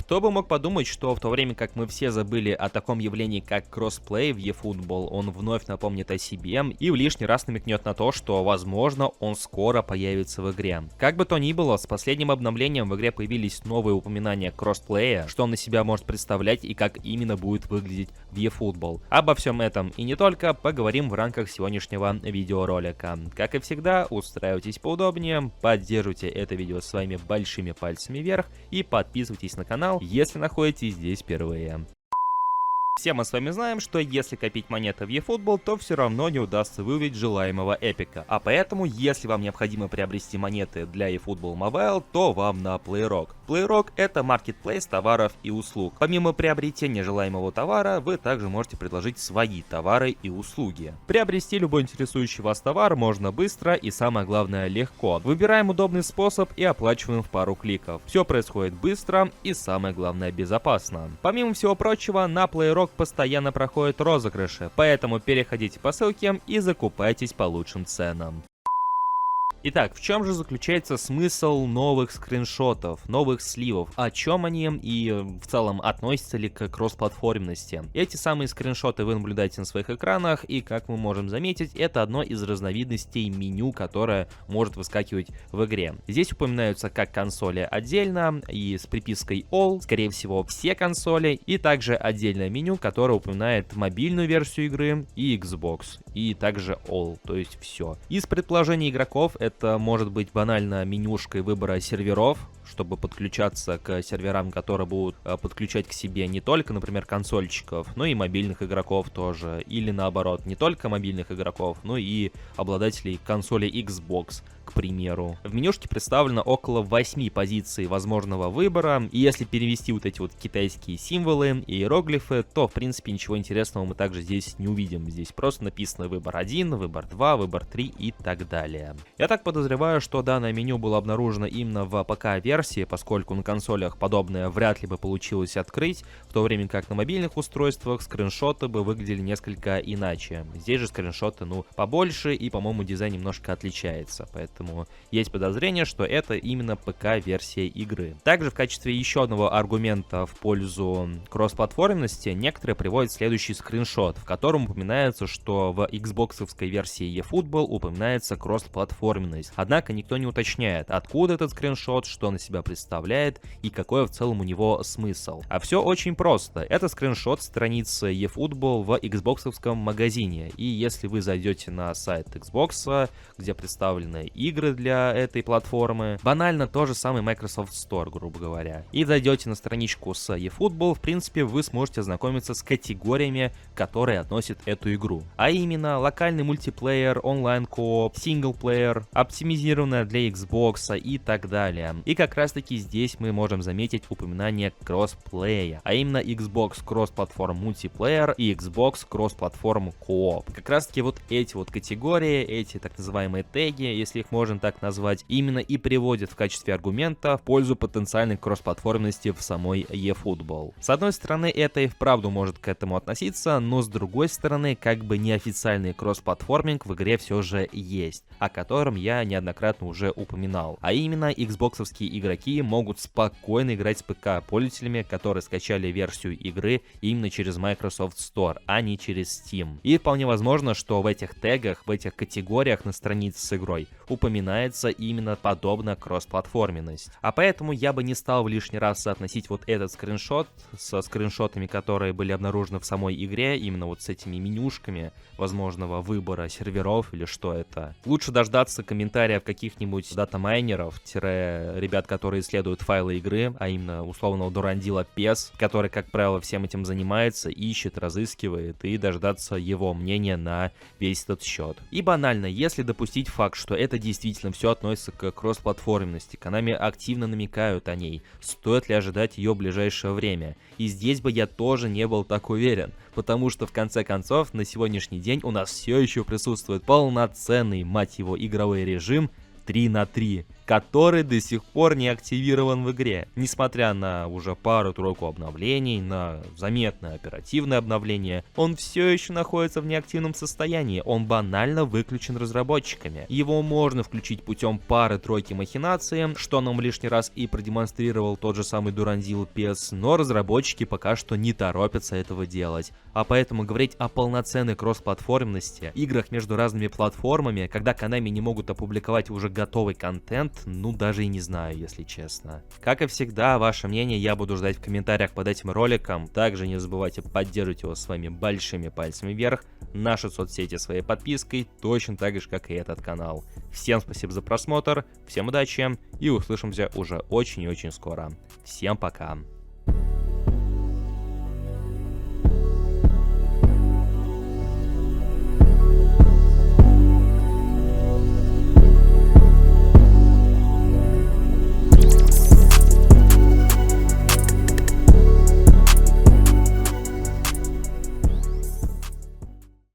Кто бы мог подумать, что в то время как мы все забыли о таком явлении, как кроссплей в eFootball, он вновь напомнит о себе и в лишний раз намекнет на то, что, возможно, он скоро появится в игре. Как бы то ни было, с последним обновлением в игре появились новые упоминания кроссплея, что он из себя может представлять и как именно будет выглядеть в eFootball. Обо всем этом и не только поговорим в рамках сегодняшнего видеоролика. Как и всегда, устраивайтесь поудобнее, поддерживайте это видео своими большими пальцами вверх и подписывайтесь на канал, если находитесь здесь впервые. Все мы с вами знаем, что если копить монеты в eFootball, то все равно не удастся выявить желаемого эпика. А поэтому, если вам необходимо приобрести монеты для eFootball Mobile, то вам на PlayRock. PlayRock — это маркетплейс товаров и услуг. Помимо приобретения желаемого товара, вы также можете предложить свои товары и услуги. Приобрести любой интересующий вас товар можно быстро и, самое главное, легко. Выбираем удобный способ и оплачиваем в пару кликов. Все происходит быстро и, самое главное, безопасно. Помимо всего прочего, на PlayRock постоянно проходят розыгрыши, поэтому переходите по ссылке и закупайтесь по лучшим ценам. Итак, в чем же заключается смысл новых скриншотов, новых сливов? О чем они и в целом относятся ли к кроссплатформенности? Эти самые скриншоты вы наблюдаете на своих экранах, и как мы можем заметить, это одно из разновидностей меню, которое может выскакивать в игре. Здесь упоминаются как консоли отдельно и с припиской All, скорее всего все консоли, и также отдельное меню, которое упоминает мобильную версию игры и Xbox, и также All, то есть все. Из предположений игроков это может быть банально менюшкой выбора серверов, чтобы подключаться к серверам, которые будут подключать к себе не только, например, консольщиков, но и мобильных игроков тоже. Или наоборот, не только мобильных игроков, но и обладателей консоли Xbox, к примеру. В менюшке представлено около 8 позиций возможного выбора, и если перевести вот эти вот китайские символы и иероглифы, то в принципе ничего интересного мы также здесь не увидим. Здесь просто написано выбор 1, выбор 2, выбор 3 и так далее. Я так подозреваю, что данное меню было обнаружено именно в ПК-версии, поскольку на консолях подобное вряд ли бы получилось открыть, в то время как на мобильных устройствах скриншоты бы выглядели несколько иначе. Здесь же скриншоты, побольше и, по-моему, дизайн немножко отличается, поэтому есть подозрение, что это именно ПК-версия игры. Также в качестве еще одного аргумента в пользу кроссплатформенности некоторые приводят следующий скриншот, в котором упоминается, что в Xbox-овской версии eFootball упоминается кроссплатформенность. Однако никто не уточняет, откуда этот скриншот, что на себя представляет и какой в целом у него смысл. А все очень просто. Это скриншот страницы eFootball в Xbox-овском магазине. И если вы зайдете на сайт Xbox, где представлены игры для этой платформы, банально то же самый Microsoft Store, грубо говоря, и зайдете на страничку с eFootball, в принципе, вы сможете ознакомиться с категориями, которые относят эту игру. А именно локальный мультиплеер, онлайн-кооп, синглплеер, оптимизированная для Xbox и так далее. И как раз таки здесь мы можем заметить упоминание кроссплея, а именно Xbox Cross-Platform Multiplayer и Xbox Cross-Platform Co-op. Как раз таки вот эти вот категории, эти так называемые теги, если их можно так назвать, именно и приводят в качестве аргумента в пользу потенциальной кроссплатформенности в самой eFootball. С одной стороны, это и вправду может к этому относиться, но с другой стороны, как бы неофициальный кроссплатформинг в игре все же есть, о котором я неоднократно уже упоминал. А именно, Xbox-овские игроки могут спокойно играть с ПК-пользователями, которые скачали версию игры именно через Microsoft Store, а не через Steam. И вполне возможно, что в этих тегах, в этих категориях на странице с игрой упоминается именно подобная кроссплатформенность. А поэтому я бы не стал в лишний раз соотносить вот этот скриншот со скриншотами, которые были обнаружены в самой игре, именно вот с этими менюшками возможного выбора серверов или что это. Лучше дождаться комментариев каких-нибудь датамайнеров, ребят, которые исследуют файлы игры, а именно условного дурандила PES, который, как правило, всем этим занимается, ищет, разыскивает, и дождаться его мнения на весь этот счет. И банально, если допустить факт, что это действительно все относится к кроссплатформенности, Konami активно намекают о ней, стоит ли ожидать ее в ближайшее время. И здесь бы я тоже не был так уверен, потому что в конце концов на сегодняшний день у нас все еще присутствует полноценный, мать его, игровой режим 3 на 3. который до сих пор не активирован в игре. Несмотря на уже пару-тройку обновлений, на заметное оперативное обновление, он все еще находится в неактивном состоянии, он банально выключен разработчиками. Его можно включить путем пары-тройки махинаций, что нам лишний раз и продемонстрировал тот же самый Duranzil PS, но разработчики пока что не торопятся этого делать. А поэтому говорить о полноценной кроссплатформенности, играх между разными платформами, когда Konami не могут опубликовать уже готовый контент, ну даже и не знаю, если честно. Как и всегда, ваше мнение я буду ждать в комментариях под этим роликом. Также не забывайте поддерживать его своими большими пальцами вверх, наши соцсети своей подпиской, точно так же, как и этот канал. Всем спасибо за просмотр, всем удачи и услышимся уже очень и очень скоро. Всем пока!